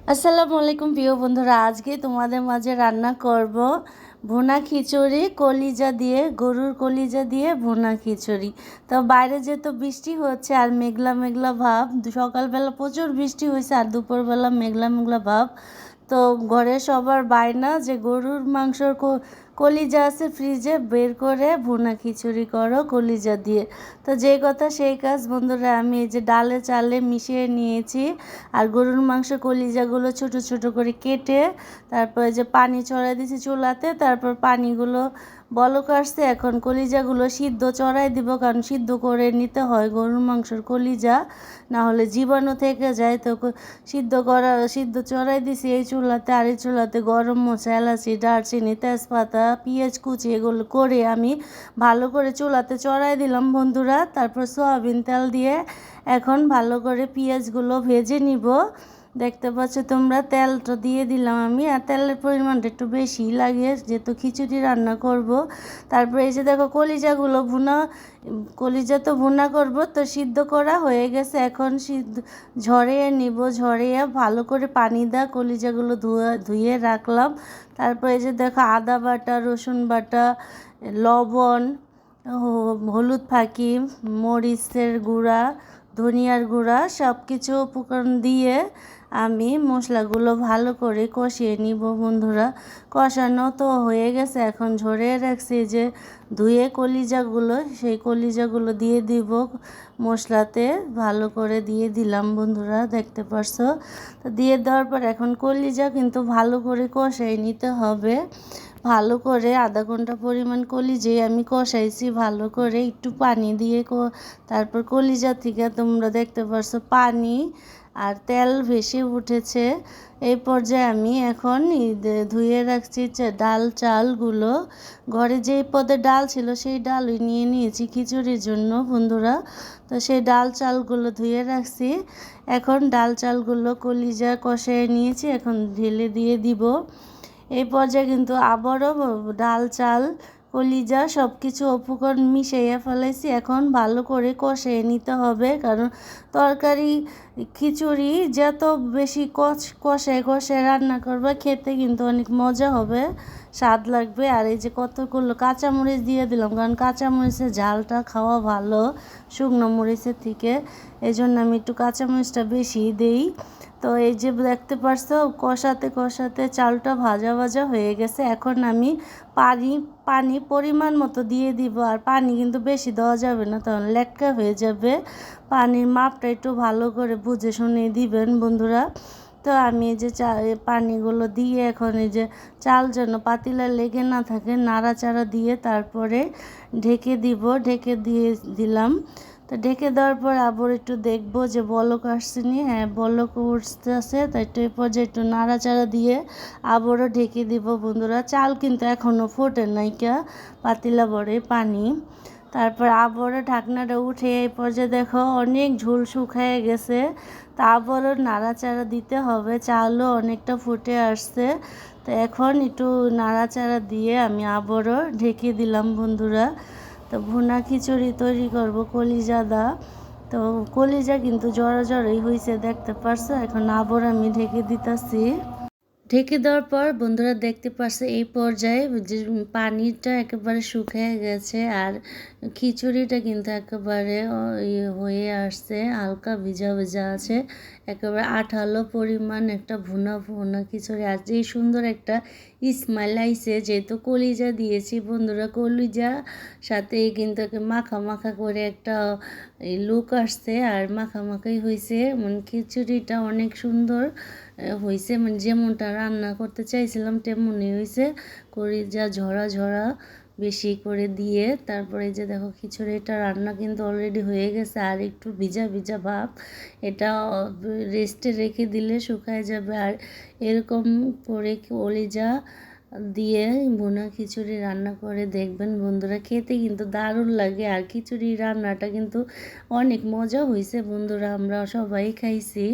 আসসালামু আলাইকুম প্রিয় বন্ধুরা, আজকে তোমাদের মাঝে রান্না করব ভুনা খিচুড়ি, কলিজা দিয়ে, গরুর কলিজা দিয়ে ভুনা খিচুড়ি। তো বাইরে যেহেতু বৃষ্টি হচ্ছে আর মেঘলা মেঘলা ভাব, সকালবেলা প্রচুর বৃষ্টি হয়েছে আর দুপুরবেলা মেঘলা মেঘলা ভাব। তো ঘরে সবার বায়না যে গরুর মাংসর কলিজা আছে ফ্রিজে, বের করে ভুনা খিচুড়ি করো কলিজা দিয়ে। তো যে কথা সেই কাজ বন্ধুরা, আমি এই যে ডালে চালে মিশিয়ে নিয়েছি আর গরুর মাংস কলিজাগুলো ছোট ছোট করে কেটে তারপরে যে পানি চড়াই দিয়েছি চুলাতে, তারপর পানিগুলো বলক আসছে। এখন কলিজাগুলো সিদ্ধ চড়াই দিব, কারণ সিদ্ধ করে নিতে হয় গরুর মাংসের কলিজা, না হলে জীবাণু থেকে যায়। তো সিদ্ধ চড়াই দিছি এই চুলাতে। আর এই চুলাতে গরম মশলা, এলাচি, দারচিনি, তেজপাতা, পেঁয়াজ কুচি এগুলো করে আমি ভালো করে চুলাতে চড়াই দিলাম বন্ধুরা। তারপর সয়াবিন তেল দিয়ে এখন ভালো করে পেঁয়াজগুলো ভেজে নিব। দেখতে পাচ্ছ তোমরা, তেলটা দিয়ে দিলাম আমি, আর তেলের পরিমাণটা একটু বেশি লাগে যেহেতু খিচুড়ি রান্না করব। তারপরে এই যে দেখো কলিজা তো ভুনা করব, তো সিদ্ধ করা হয়ে গেছে। এখন ঝরিয়ে নিব, ঝরিয়ে ভালো করে পানি দেওয়া কলিজাগুলো ধুয়ে রাখলাম। তারপরে এই যে দেখো আদা বাটা, রসুন বাটা, লবণ, হলুদ ফাঁকি, মরিচের গুঁড়া, ধনিয়ার গুঁড়া সব কিছু উপকরণ দিয়ে আমি মশলাগুলো ভালো করে কষিয়ে নিব বন্ধুরা। কষানো তো হয়ে গেছে, এখন ঝরিয়ে রাখছি যে ধুয়ে কলিজাগুলো, সেই কলিজাগুলো দিয়ে দিব মশলাতে। ভালো করে দিয়ে দিলাম বন্ধুরা, দেখতে পারছো। তো দিয়ে দেওয়ার পর এখন কলিজা কিন্তু ভালো করে কষাই নিতে হবে। ভালো করে আধা ঘন্টা পরিমাণ কলিজা আমি কষাইছি ভালো করে, একটু পানি দিয়ে তারপর কলিজা থেকে তোমরা দেখতে পারছো পানি আর তেল ভেসে উঠেছে। এই পর্যায়ে আমি এখন ধুয়ে রাখছি ডাল চালগুলো। ঘরে যেই পদে ডাল ছিল সেই ডালই নিয়ে নিয়েছি খিচুড়ির জন্য বন্ধুরা। তো সেই ডাল চালগুলো ধুয়ে রাখছি। এখন ডাল চালগুলো কলিজা কষায় নিয়েছি, এখন ঢেলে দিয়ে দিব। এই পর্যায়ে কিন্তু আবারও ডাল চাল কলিজা সব কিছু উপকরণ মিশিয়ে ফেলাইছি। এখন ভালো করে কষিয়ে নিতে হবে, কারণ তরকারি খিচুড়ি যত বেশি কষায় রান্না করবে খেতে কিন্তু অনেক মজা হবে, স্বাদ লাগবে। আর এই যে কতগুলো কাঁচামরিচ দিয়ে দিলাম, কারণ কাঁচামরিচের ঝালটা খাওয়া ভালো শুকনো মরিচের থেকে, এই জন্য আমি একটু কাঁচামরিচটা বেশি দেই। তো এই যে দেখতে পারছো কষাতে কষাতে চালটা ভাজা ভাজা হয়ে গেছে। এখন আমি পানি পরিমাণ মতো দিয়ে দিব, আর পানি কিন্তু বেশি দেওয়া যাবে না, তখন লেটকা হয়ে যাবে। পানির মাপটা একটু ভালো করে বুঝে শুনে দিবেন বন্ধুরা। তো আমি এই যে পানিগুলো দিয়ে এখন এই যে চাল যেন পাতিলা লেগে না থাকে নাড়াচাড়া দিয়ে তারপরে ঢেকে দিয়ে দিলাম। তো ঢেকে দেওয়ার পর আবার একটু দেখবো যে বলক আসছে নি, হ্যাঁ বলক উঠতেছে। তাই একটু এই পর্যায়ে একটু নাড়াচাড়া দিয়ে আবারও ঢেকে দিব বন্ধুরা। চাল কিন্তু এখনও ফোটে নাইকা, পাতিলা ভরে পানি। তারপর আবারও ঢাকনাটা উঠে এই পর্যায়ে দেখো অনেক ঝোল শুকায় গেছে, তা আবারও নাড়াচাড়া দিতে হবে। চালও অনেকটা ফুটে আসছে, তো এখন একটু নাড়াচাড়া দিয়ে আমি আবারও ঢেকে দিলাম বন্ধুরা। তো ভুনা খিচুড়ি তৈরি করব কলিজাদা। তো কলিজা কিন্তু জড়ই হয়েছে দেখতে পারছো। এখন আবার আমি ঢেকে দিতেছি। ঢেকে দেওয়ার পর বন্ধুরা দেখতে পাচ্ছে এই পর্যায়ে যে পানিটা একেবারে শুকিয়ে গেছে আর খিচুড়িটা কিন্তু একেবারে হয়ে আসছে, হালকা ভিজা ভিজা আছে, একেবারে আঠালো পরিমাণ একটা ভুনা ভুনা খিচুড়ি। আর যে সুন্দর একটা স্মেল আইছে, যেহেতু কলিজা দিয়েছি বন্ধুরা, কলিজা সাথে কিন্তু মাখা মাখা করে একটা লুক আসছে আর মাখা মাখাই হয়েছে। মানে খিচুড়িটা অনেক সুন্দর হয়েছে, মানে যেমনটা রান্না করতে চাইছিলাম তেমনই হয়েছে। কলিজা ঝরা ঝরা বেশি করে দিয়ে তারপরে যে দেখো খিচুড়িটা রান্না কিন্তু অলরেডি হয়ে গেছে, আর একটু ভিজা ভিজা ভাব, এটা রেস্টে রেখে দিলে শুকায় যাবে। আর এরকম করে কলিজা দিয়ে ভুনা খিচুড়ি রান্না করে দেখবেন বন্ধুরা, খেতে কিন্তু দারুণ লাগে। আর খিচুড়ি রান্নাটা কিন্তু অনেক মজা হয়েছে বন্ধুরা, আমরা সবাই খাইছি।